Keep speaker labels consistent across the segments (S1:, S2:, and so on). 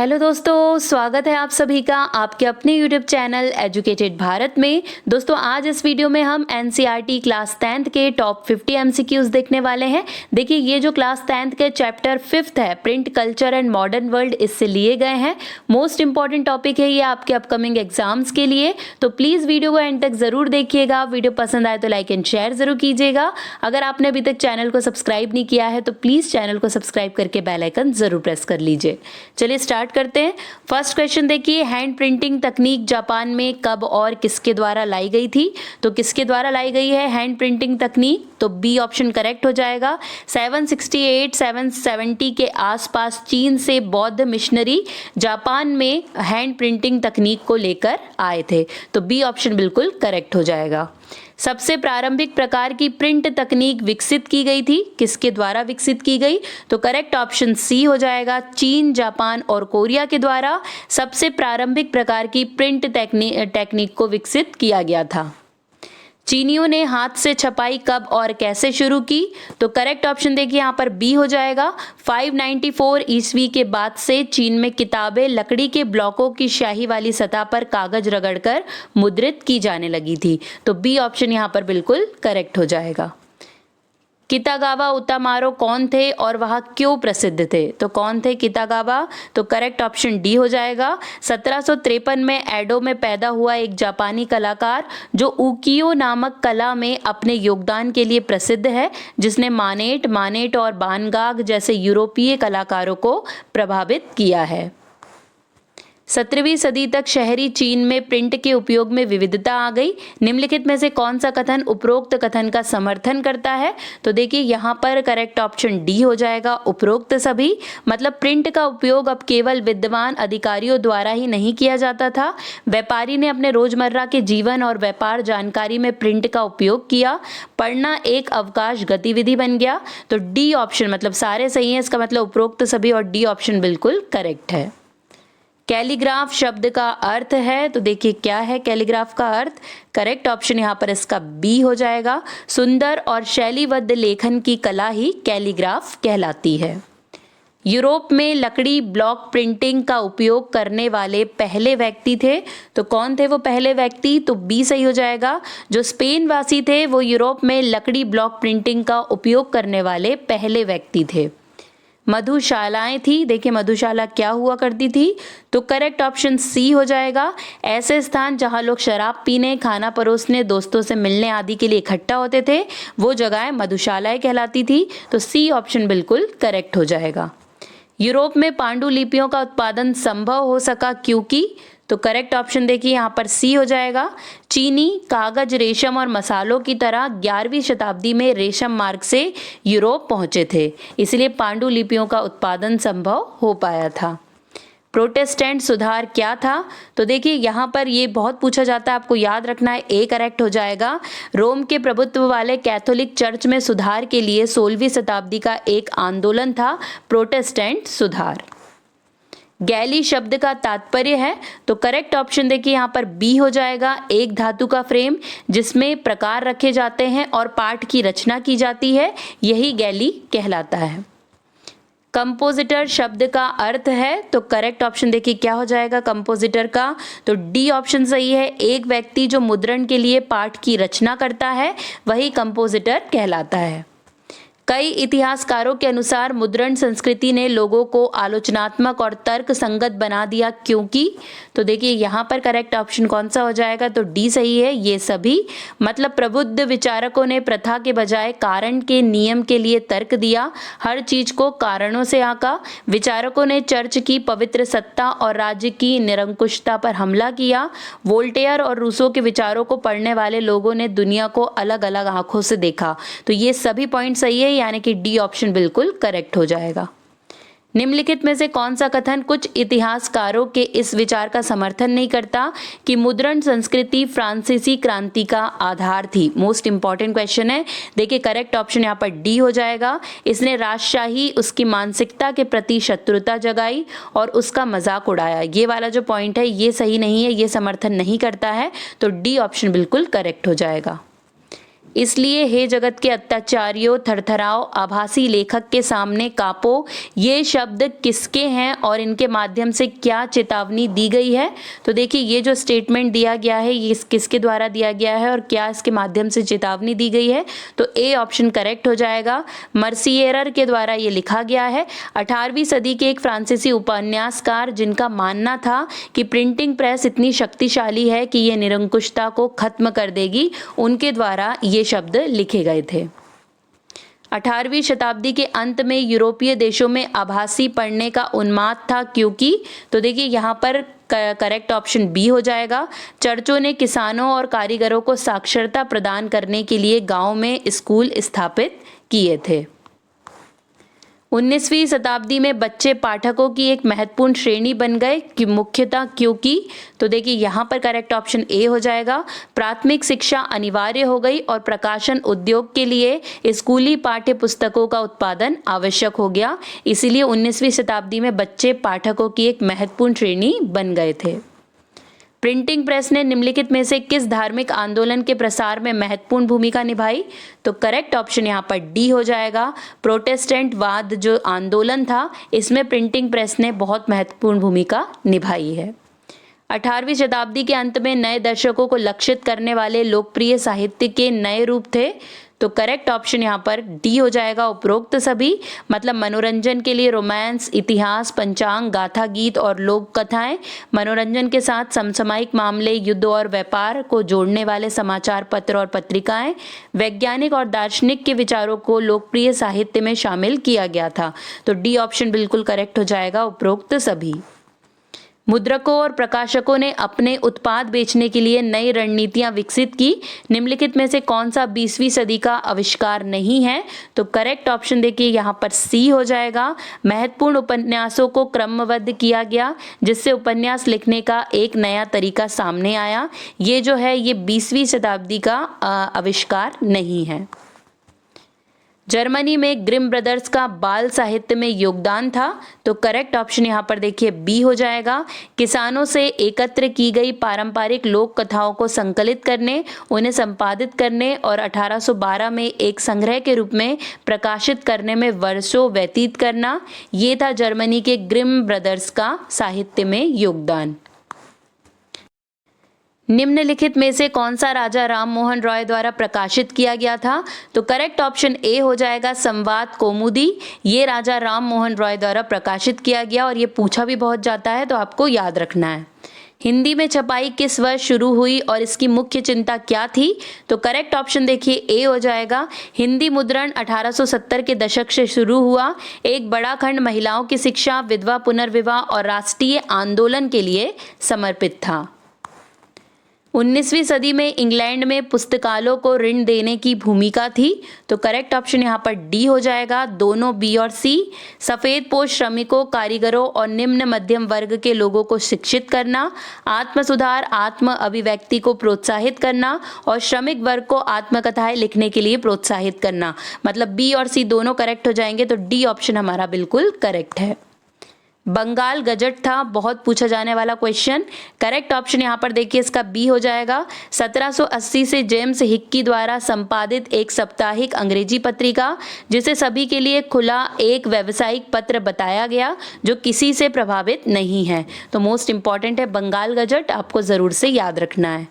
S1: Hello दोस्तों, स्वागत है आप सभी का आपके अपने यूट्यूब चैनल एजुकेटेड भारत में। दोस्तों आज इस वीडियो में हम एनसीईआरटी क्लास 10th के टॉप 50 एमसीक्यूज देखने वाले हैं। देखिए ये जो क्लास 10th के चैप्टर 5th है, print culture and modern world, इससे लिए गए हैं। मोस्ट इंपॉर्टेंट टॉपिक है ये आपके अपकमिंग एग्जाम्स के लिए, तो प्लीज़ वीडियो को एंड तक ज़रूर देखिएगा। वीडियो पसंद आए तो लाइक एंड शेयर ज़रूर कीजिएगा। अगर आपने अभी तक चैनल को सब्सक्राइब नहीं किया है तो प्लीज़ चैनल को सब्सक्राइब करके बेल आइकन ज़रूर प्रेस कर लीजिए। चलिए स्टार्ट करते हैं। फर्स्ट क्वेश्चन देखिए, हैंड प्रिंटिंग तकनीक जापान में कब और किसके द्वारा लाई गई थी? तो किसके द्वारा लाई गई है हैंड प्रिंटिंग तकनीक? तो बी ऑप्शन करेक्ट हो जाएगा। 768-770 के आसपास चीन से बौद्ध मिशनरी जापान में हैंड प्रिंटिंग तकनीक को लेकर आए थे, तो बी ऑप्शन बिल्कुल करेक्ट हो जाएगा। सबसे प्रारंभिक प्रकार की प्रिंट तकनीक विकसित की गई थी, किसके द्वारा विकसित की गई? तो करेक्ट ऑप्शन सी हो जाएगा। चीन, जापान और कोरिया के द्वारा सबसे प्रारंभिक प्रकार की प्रिंट टेक्निक को विकसित किया गया था। चीनियों ने हाथ से छपाई कब और कैसे शुरू की? तो करेक्ट ऑप्शन देखिए यहाँ पर बी हो जाएगा। 594 ईस्वी के बाद से चीन में किताबें लकड़ी के ब्लॉकों की स्याही वाली सतह पर कागज रगड़कर मुद्रित की जाने लगी थी, तो बी ऑप्शन यहाँ पर बिल्कुल करेक्ट हो जाएगा। कितागावा उतामारो कौन थे और वह क्यों प्रसिद्ध थे? तो कौन थे कितागावा? तो करेक्ट ऑप्शन डी हो जाएगा। 1753 में एडो में पैदा हुआ एक जापानी कलाकार जो उकियो नामक कला में अपने योगदान के लिए प्रसिद्ध है, जिसने मानेट और वान जैसे यूरोपीय कलाकारों को प्रभावित किया है। 17वीं सदी तक शहरी चीन में प्रिंट के उपयोग में विविधता आ गई। निम्नलिखित में से कौन सा कथन उपरोक्त कथन का समर्थन करता है? तो देखिए यहाँ पर करेक्ट ऑप्शन डी हो जाएगा, उपरोक्त सभी। मतलब प्रिंट का उपयोग अब केवल विद्वान अधिकारियों द्वारा ही नहीं किया जाता था, व्यापारी ने अपने रोजमर्रा के जीवन और व्यापार जानकारी में प्रिंट का उपयोग किया। पढ़ना एक अवकाश गतिविधि बन गया, तो डी ऑप्शन मतलब सारे सही हैं, इसका मतलब उपरोक्त सभी और डी ऑप्शन बिल्कुल करेक्ट है। कैलीग्राफ शब्द का अर्थ है, तो देखिए क्या है कैलीग्राफ का अर्थ? करेक्ट ऑप्शन यहाँ पर इसका बी हो जाएगा। सुंदर और शैलीबद्ध लेखन की कला ही कैलीग्राफ कहलाती है। यूरोप में लकड़ी ब्लॉक प्रिंटिंग का उपयोग करने वाले पहले व्यक्ति थे, तो कौन थे वो पहले व्यक्ति? तो बी सही हो जाएगा। जो स्पेन वासी थे वो यूरोप में लकड़ी ब्लॉक प्रिंटिंग का उपयोग करने वाले पहले व्यक्ति थे। मधुशालाएं थी, देखिए मधुशाला क्या हुआ करती थी? तो करेक्ट ऑप्शन सी हो जाएगा। ऐसे स्थान जहां लोग शराब पीने, खाना परोसने, दोस्तों से मिलने आदि के लिए इकट्ठा होते थे, वो जगहें मधुशालाएं कहलाती थी, तो सी ऑप्शन बिल्कुल करेक्ट हो जाएगा। यूरोप में पांडुलिपियों का उत्पादन संभव हो सका क्योंकि? तो करेक्ट ऑप्शन देखिए यहाँ पर सी हो जाएगा। चीनी कागज, रेशम और मसालों की तरह 11वीं शताब्दी में रेशम मार्ग से यूरोप पहुंचे थे, इसलिए पांडुलिपियों का उत्पादन संभव हो पाया था। प्रोटेस्टेंट सुधार क्या था? तो देखिए यहाँ पर ये बहुत पूछा जाता है, आपको याद रखना है, ए करेक्ट हो जाएगा। रोम के प्रभुत्व वाले कैथोलिक चर्च में सुधार के लिए 16वीं शताब्दी का एक आंदोलन था प्रोटेस्टेंट सुधार। गैली शब्द का तात्पर्य है, तो करेक्ट ऑप्शन देखिए यहाँ पर बी हो जाएगा। एक धातु का फ्रेम जिसमें प्रकार रखे जाते हैं और पाठ की रचना की जाती है, यही गैली कहलाता है। कंपोजिटर शब्द का अर्थ है, तो करेक्ट ऑप्शन देखिए क्या हो जाएगा कंपोजिटर का? तो डी ऑप्शन सही है। एक व्यक्ति जो मुद्रण के लिए पाठ की रचना करता है वही कंपोजिटर कहलाता है। कई इतिहासकारों के अनुसार मुद्रण संस्कृति ने लोगों को आलोचनात्मक और तर्क संगत बना दिया क्योंकि? तो देखिए यहाँ पर करेक्ट ऑप्शन कौन सा हो जाएगा? तो डी सही है, ये सभी। मतलब प्रबुद्ध विचारकों ने प्रथा के बजाय कारण के नियम के लिए तर्क दिया, हर चीज को कारणों से आंका। विचारकों ने चर्च की पवित्र सत्ता और राज्य की निरंकुशता पर हमला किया। वोल्टेयर और रूसो के विचारों को पढ़ने वाले लोगों ने दुनिया को अलग अलग आंखों से देखा, तो ये सभी पॉइंट सही है, यानी कि डी ऑप्शन बिल्कुल करेक्ट हो जाएगा। निम्नलिखित में से कौन सा कथन कुछ इतिहासकारों के इस विचार का समर्थन नहीं करता कि मुद्रण संस्कृति फ्रांसीसी क्रांति का आधार थी? मोस्ट इंपॉर्टेंट क्वेश्चन है, देखिए करेक्ट ऑप्शन यहाँ पर डी हो जाएगा। इसने राजशाही, उसकी मानसिकता के प्रति शत्रुता जगाई और उसका मजाक उड़ाया। ये वाला जो पॉइंट है ये सही नहीं है, ये समर्थन नहीं करता है, तो डी ऑप्शन बिल्कुल करेक्ट हो जाएगा। इसलिए हे जगत के अत्याचारियों थरथराओ, आभासी लेखक के सामने कांपो, ये शब्द किसके हैं और इनके माध्यम से क्या चेतावनी दी गई है। तो देखिए ये जो स्टेटमेंट दिया गया है ये किसके द्वारा दिया गया है और क्या इसके माध्यम से चेतावनी दी गई है। तो ए ऑप्शन करेक्ट हो जाएगा। मर्सिएरर के द्वारा ये लिखा गया है। 18वीं सदी के एक फ्रांसीसी उपन्यासकार जिनका मानना था कि प्रिंटिंग प्रेस इतनी शक्तिशाली है कि ये निरंकुशता को खत्म कर देगी, उनके द्वारा ये शब्द लिखे गए थे। 18वीं शताब्दी के अंत में यूरोपीय देशों में आभासी पढ़ने का उन्माद था क्योंकि, तो देखिए यहाँ पर करेक्ट ऑप्शन बी हो जाएगा। चर्चों ने किसानों और कारीगरों को साक्षरता प्रदान करने के लिए गांव में स्कूल स्थापित किए थे। 19वीं शताब्दी में बच्चे पाठकों की एक महत्वपूर्ण श्रेणी बन गए कि मुख्यतः क्योंकि, तो देखिए यहाँ पर करेक्ट ऑप्शन ए हो जाएगा। प्राथमिक शिक्षा अनिवार्य हो गई और प्रकाशन उद्योग के लिए स्कूली पाठ्य पुस्तकों का उत्पादन आवश्यक हो गया, इसीलिए 19वीं शताब्दी में बच्चे पाठकों की एक महत्वपूर्ण श्रेणी बन गए थे। प्रिंटिंग प्रेस ने निम्नलिखित में से किस धार्मिक आंदोलन के प्रसार में महत्वपूर्ण भूमिका निभाई। तो करेक्ट ऑप्शन यहाँ पर डी हो जाएगा। प्रोटेस्टेंट वाद जो आंदोलन था इसमें प्रिंटिंग प्रेस ने बहुत महत्वपूर्ण भूमिका निभाई है। 18वीं शताब्दी के अंत में नए दर्शकों को लक्षित करने वाले लोकप्रिय साहित्य के नए रूप थे। तो करेक्ट ऑप्शन यहाँ पर डी हो जाएगा। उपरोक्त सभी मतलब मनोरंजन के लिए रोमांस, इतिहास, पंचांग, गाथा, गीत और लोक कथाएं, मनोरंजन के साथ समसामयिक मामले, युद्ध और व्यापार को जोड़ने वाले समाचार पत्र और पत्रिकाएं, वैज्ञानिक और दार्शनिक के विचारों को लोकप्रिय साहित्य में शामिल किया गया था। तो डी ऑप्शन बिल्कुल करेक्ट हो जाएगा। उपरोक्त सभी। मुद्रकों और प्रकाशकों ने अपने उत्पाद बेचने के लिए नई रणनीतियां विकसित की, निम्नलिखित में से कौन सा 20वीं सदी का आविष्कार नहीं है। तो करेक्ट ऑप्शन देखिए यहाँ पर सी हो जाएगा। महत्वपूर्ण उपन्यासों को क्रमबद्ध किया गया जिससे उपन्यास लिखने का एक नया तरीका सामने आया। ये जो है ये 20वीं शताब्दी का आविष्कार नहीं है। जर्मनी में ग्रिम ब्रदर्स का बाल साहित्य में योगदान था। तो करेक्ट ऑप्शन यहाँ पर देखिए बी हो जाएगा। किसानों से एकत्र की गई पारंपरिक लोक कथाओं को संकलित करने, उन्हें संपादित करने और 1812 में एक संग्रह के रूप में प्रकाशित करने में वर्षों व्यतीत करना, ये था जर्मनी के ग्रिम ब्रदर्स का साहित्य में योगदान। निम्नलिखित में से कौन सा राजा राम मोहन रॉय द्वारा प्रकाशित किया गया था। तो करेक्ट ऑप्शन ए हो जाएगा संवाद कौमुदी। ये राजा राम मोहन रॉय द्वारा प्रकाशित किया गया और ये पूछा भी बहुत जाता है तो आपको याद रखना है। हिंदी में छपाई किस वर्ष शुरू हुई और इसकी मुख्य चिंता क्या थी। तो करेक्ट ऑप्शन देखिए ए हो जाएगा। हिंदी मुद्रण 1870 के दशक से शुरू हुआ। एक बड़ा खंड महिलाओं की शिक्षा, विधवा पुनर्विवाह और राष्ट्रीय आंदोलन के लिए समर्पित था। 19वीं सदी में इंग्लैंड में पुस्तकालयों को ऋण देने की भूमिका थी। तो करेक्ट ऑप्शन यहाँ पर डी हो जाएगा। दोनों बी और सी। सफेद पोश श्रमिकों, कारीगरों और निम्न मध्यम वर्ग के लोगों को शिक्षित करना, आत्म सुधार, आत्म अभिव्यक्ति को प्रोत्साहित करना और श्रमिक वर्ग को आत्मकथाएं लिखने के लिए प्रोत्साहित करना, मतलब बी और सी दोनों करेक्ट हो जाएंगे। तो डी ऑप्शन हमारा बिल्कुल करेक्ट है। बंगाल गजट था बहुत पूछा जाने वाला क्वेश्चन। करेक्ट ऑप्शन यहाँ पर देखिए इसका बी हो जाएगा। 1780 से जेम्स हिक्की द्वारा संपादित एक साप्ताहिक अंग्रेजी पत्रिका जिसे सभी के लिए खुला एक व्यावसायिक पत्र बताया गया जो किसी से प्रभावित नहीं है। तो मोस्ट इंपॉर्टेंट है बंगाल गजट, आपको जरूर से याद रखना है।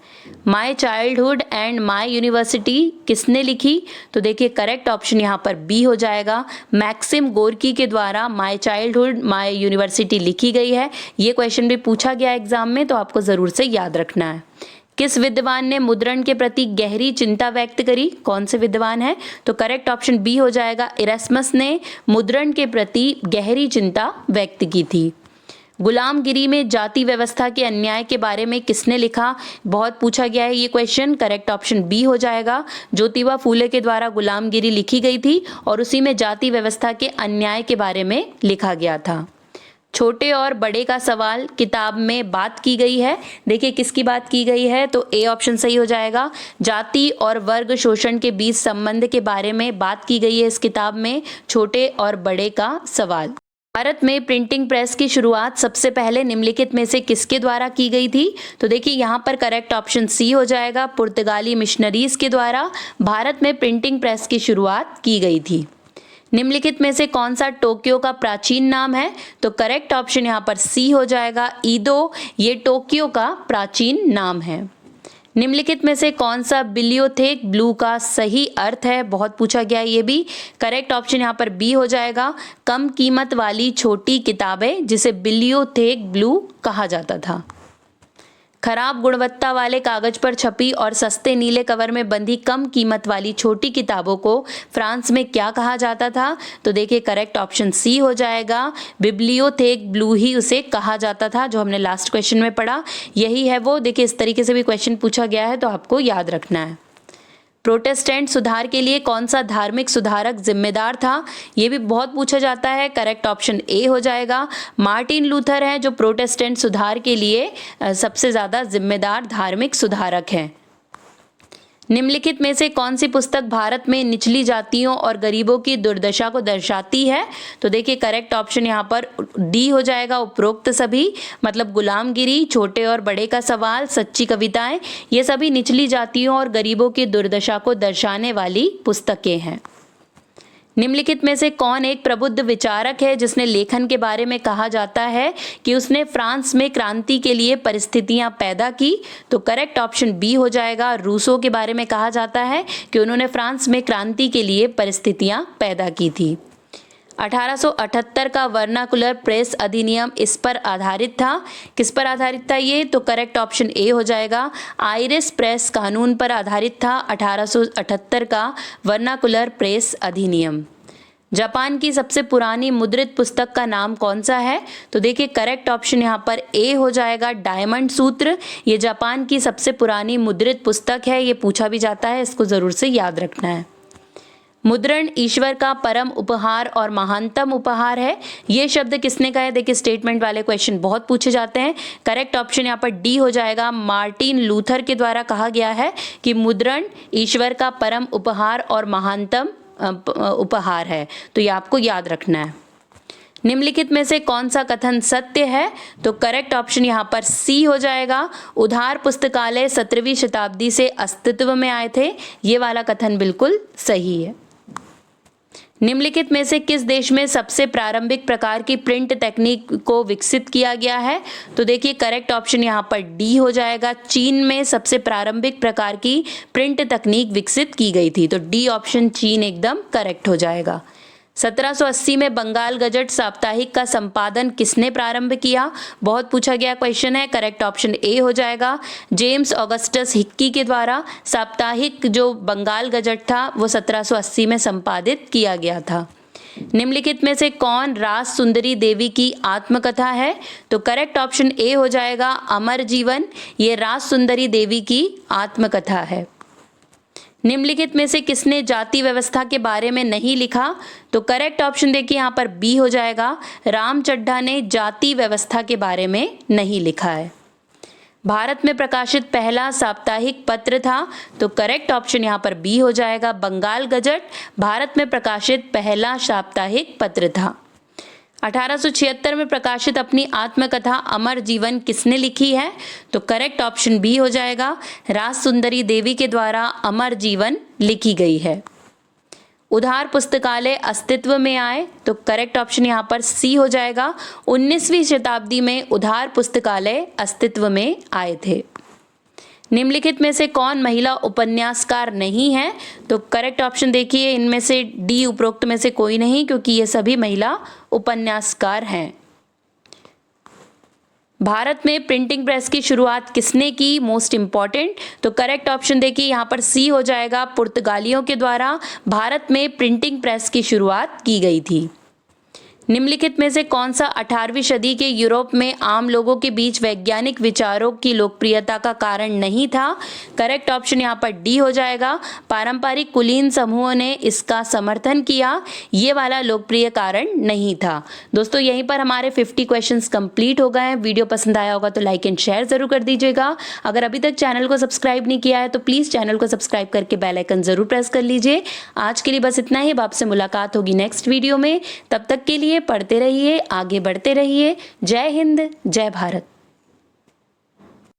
S1: My childhood and my university किसने लिखी। तो देखिए करेक्ट ऑप्शन यहाँ पर बी हो जाएगा। मैक्सिम गोर्की के द्वारा माई चाइल्डहुड माई यूनिवर्सिटी लिखी गई है। ये क्वेश्चन भी पूछा गया एग्जाम में तो आपको जरूर से याद रखना है। किस विद्वान ने मुद्रण के प्रति गहरी चिंता व्यक्त करी। कौन से विद्वान है। तो करेक्ट ऑप्शन बी हो जाएगा। इरेस्मस ने मुद्रण के प्रति गहरी चिंता व्यक्त की थी। गुलामगिरी में जाति व्यवस्था के अन्याय के बारे में किसने लिखा, बहुत पूछा गया है ये क्वेश्चन। करेक्ट ऑप्शन बी हो जाएगा। ज्योतिबा फूले के द्वारा गुलामगिरी लिखी गई थी और उसी में जाति व्यवस्था के अन्याय के बारे में लिखा गया था। छोटे और बड़े का सवाल किताब में बात की गई है। देखिए किसकी बात की गई है। तो ए ऑप्शन सही हो जाएगा। जाति और वर्ग शोषण के बीच संबंध के बारे में बात की गई है इस किताब में, छोटे और बड़े का सवाल। भारत में प्रिंटिंग प्रेस की शुरुआत सबसे पहले निम्नलिखित में से किसके द्वारा की गई थी? तो देखिए यहाँ पर करेक्ट ऑप्शन सी हो जाएगा, पुर्तगाली मिशनरीज के द्वारा भारत में प्रिंटिंग प्रेस की शुरुआत की गई थी। निम्नलिखित में से कौन सा टोक्यो का प्राचीन नाम है? तो करेक्ट ऑप्शन यहाँ पर सी हो जाएगा, ईदो, ये टोक्यो का प्राचीन नाम है। निम्नलिखित में से कौन सा बिलियोथेक ब्लू का सही अर्थ है? बहुत पूछा गया ये भी। करेक्ट ऑप्शन यहाँ पर बी हो जाएगा, कम कीमत वाली छोटी किताबें, जिसे बिलियोथेक ब्लू कहा जाता था। खराब गुणवत्ता वाले कागज पर छपी और सस्ते नीले कवर में बंधी कम कीमत वाली छोटी किताबों को फ्रांस में क्या कहा जाता था? तो देखिए करेक्ट ऑप्शन सी हो जाएगा, बिब्लियोथेक ब्लू ही उसे कहा जाता था, जो हमने लास्ट क्वेश्चन में पढ़ा यही है वो। देखिए इस तरीके से भी क्वेश्चन पूछा गया है तो आपको याद रखना है। प्रोटेस्टेंट सुधार के लिए कौन सा धार्मिक सुधारक जिम्मेदार था? ये भी बहुत पूछा जाता है। करेक्ट ऑप्शन ए हो जाएगा, मार्टिन लूथर है जो प्रोटेस्टेंट सुधार के लिए सबसे ज़्यादा जिम्मेदार धार्मिक सुधारक हैं। निम्नलिखित में से कौन सी पुस्तक भारत में निचली जातियों और गरीबों की दुर्दशा को दर्शाती है? तो देखिए करेक्ट ऑप्शन यहाँ पर डी हो जाएगा, उपरोक्त सभी, मतलब गुलामगिरी, छोटे और बड़े का सवाल, सच्ची कविताएं, ये सभी निचली जातियों और गरीबों की दुर्दशा को दर्शाने वाली पुस्तकें हैं। निम्नलिखित में से कौन एक प्रबुद्ध विचारक है जिसने लेखन के बारे में कहा जाता है कि उसने फ्रांस में क्रांति के लिए परिस्थितियां पैदा की? तो करेक्ट ऑप्शन बी हो जाएगा, रूसो के बारे में कहा जाता है कि उन्होंने फ्रांस में क्रांति के लिए परिस्थितियां पैदा की थी। 1878 का वर्नाकुलर प्रेस अधिनियम इस पर आधारित था। किस पर आधारित था ये? तो करेक्ट ऑप्शन ए हो जाएगा, आयरिश प्रेस कानून पर आधारित था 1878 का वर्नाकुलर प्रेस अधिनियम। जापान की सबसे पुरानी मुद्रित पुस्तक का नाम कौन सा है? तो देखिए करेक्ट ऑप्शन यहाँ पर ए हो जाएगा, डायमंड सूत्र। ये जापान की सबसे पुरानी मुद्रित पुस्तक है, ये पूछा भी जाता है, इसको जरूर से याद रखना है। मुद्रण ईश्वर का परम उपहार और महानतम उपहार है, ये शब्द किसने कहा है? देखिए स्टेटमेंट वाले क्वेश्चन बहुत पूछे जाते हैं। करेक्ट ऑप्शन यहाँ पर डी हो जाएगा, मार्टिन लूथर के द्वारा कहा गया है कि मुद्रण ईश्वर का परम उपहार और महानतम उपहार है, तो ये आपको याद रखना है। निम्नलिखित में से कौन सा कथन सत्य है? तो करेक्ट ऑप्शन यहाँ पर सी हो जाएगा, उधार पुस्तकालय 17वीं शताब्दी से अस्तित्व में आए थे, ये वाला कथन बिल्कुल सही है। निम्नलिखित में से किस देश में सबसे प्रारंभिक प्रकार की प्रिंट तकनीक को विकसित किया गया है? तो देखिए करेक्ट ऑप्शन यहाँ पर डी हो जाएगा, चीन में सबसे प्रारंभिक प्रकार की प्रिंट तकनीक विकसित की गई थी, तो डी ऑप्शन चीन एकदम करेक्ट हो जाएगा। 1780 में बंगाल गजट साप्ताहिक का संपादन किसने प्रारंभ किया? बहुत पूछा गया क्वेश्चन है। करेक्ट ऑप्शन ए हो जाएगा, जेम्स ऑगस्टस हिक्की के द्वारा साप्ताहिक जो बंगाल गजट था वो 1780 में संपादित किया गया था। निम्नलिखित में से कौन रास सुंदरी देवी की आत्मकथा है? तो करेक्ट ऑप्शन ए हो जाएगा, अमर जीवन, ये रास सुंदरी देवी की आत्मकथा है। निम्नलिखित में से किसने जाति व्यवस्था के बारे में नहीं लिखा? तो करेक्ट ऑप्शन देखिए यहाँ पर बी हो जाएगा, राम चड्ढा ने जाति व्यवस्था के बारे में नहीं लिखा है। भारत में प्रकाशित पहला साप्ताहिक पत्र था, तो करेक्ट ऑप्शन यहाँ पर बी हो जाएगा, बंगाल गजट भारत में प्रकाशित पहला साप्ताहिक पत्र था। 1876 में प्रकाशित अपनी आत्मकथा अमर जीवन किसने लिखी है? तो करेक्ट ऑप्शन बी हो जाएगा, रास सुंदरी देवी के द्वारा अमर जीवन लिखी गई है। उधार पुस्तकालय अस्तित्व में आए, तो करेक्ट ऑप्शन यहाँ पर सी हो जाएगा, 19वीं शताब्दी में उधार पुस्तकालय अस्तित्व में आए थे। निम्नलिखित में से कौन महिला उपन्यासकार नहीं है? तो करेक्ट ऑप्शन देखिए, इनमें से डी उपरोक्त में से कोई नहीं, क्योंकि ये सभी महिला उपन्यासकार हैं। भारत में प्रिंटिंग प्रेस की शुरुआत किसने की? मोस्ट इंपॉर्टेंट, तो करेक्ट ऑप्शन देखिए यहाँ पर सी हो जाएगा, पुर्तगालियों के द्वारा भारत में प्रिंटिंग प्रेस की शुरुआत की गई थी। निम्नलिखित में से कौन सा 18वीं सदी के यूरोप में आम लोगों के बीच वैज्ञानिक विचारों की लोकप्रियता का कारण नहीं था? करेक्ट ऑप्शन यहाँ पर डी हो जाएगा, पारंपरिक कुलीन समूहों ने इसका समर्थन किया, ये वाला लोकप्रिय कारण नहीं था। दोस्तों यहीं पर हमारे 50 क्वेश्चंस कंप्लीट हो गए हैं। वीडियो पसंद आया होगा तो लाइक एंड शेयर जरूर कर दीजिएगा। अगर अभी तक चैनल को सब्सक्राइब नहीं किया है तो प्लीज़ चैनल को सब्सक्राइब करके बेल आइकन जरूर प्रेस कर लीजिए। आज के लिए बस इतना ही, अब आपसे मुलाकात होगी नेक्स्ट वीडियो में। तब तक के लिए पढ़ते रहिए, आगे बढ़ते रहिए। जय हिंद, जय भारत।